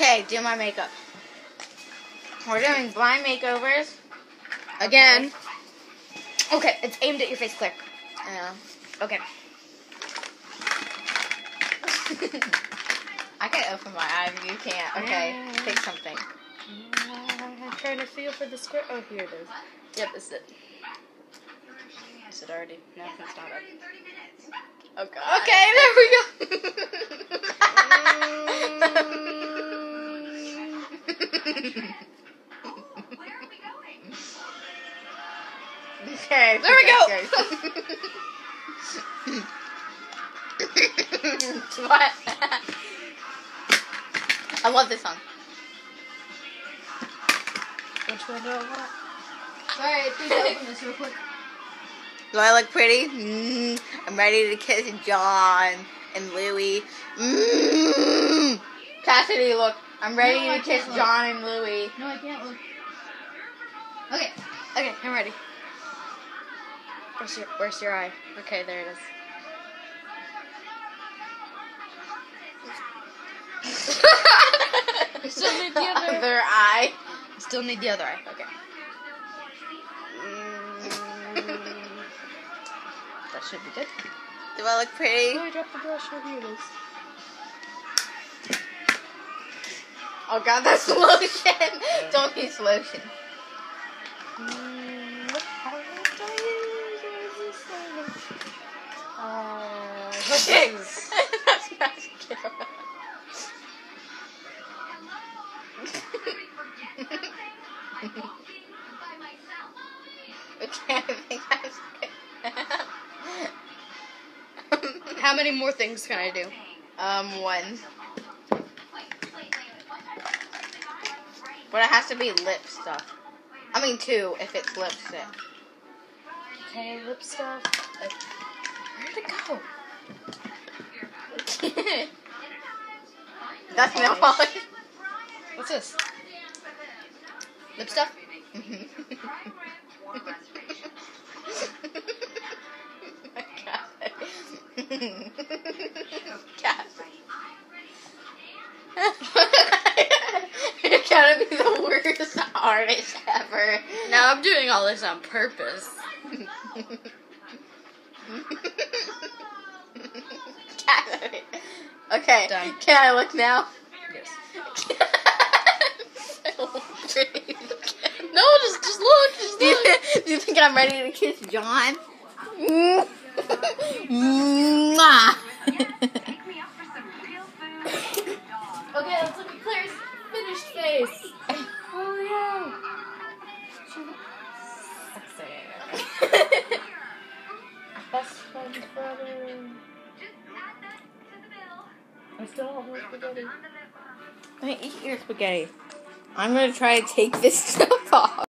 Okay, do my makeup. We're doing blind makeovers. Again. Okay, it's aimed at your face, Claire. Yeah. Okay. I can open my eye, but you can't. Okay, pick something. I'm trying to feel for the square. Oh, here it is. Yep, this is it. Is it already? No, it's not up. Oh, God. Okay, there we go. Okay, there we go. What? I love this song. Which one do I want? Alright, please open this real quick. Do I look pretty? I'm ready to kiss John and Louie. Cassidy, look. I'm ready to kiss John and Louie. No, I can't look. Okay, I'm ready. Where's your eye? Okay, there it is. Still need the other eye. Still need the other eye. Okay. That should be good. Do I look pretty? Oh, I dropped the brush. Oh, here it is. Oh God, that's lotion. Don't use lotion. That's mascara. Okay, I think that's good. How many more things can I do? One. But it has to be lip stuff. I mean, two if it's lipstick. Okay, lip stuff. Where'd it go? That's nail polish. What's this? Lip stuff? You're gonna be the worst artist ever. No, I'm doing all this on purpose. Okay, done. Can I look now? Yes. So pretty. No, just look. Just look. Do you think I'm ready to kiss John? Mwah. Okay, let's look at Claire's finished face. Oh yeah. Best friend forever. I still have more spaghetti. Eat your spaghetti. I'm gonna try to take this stuff off.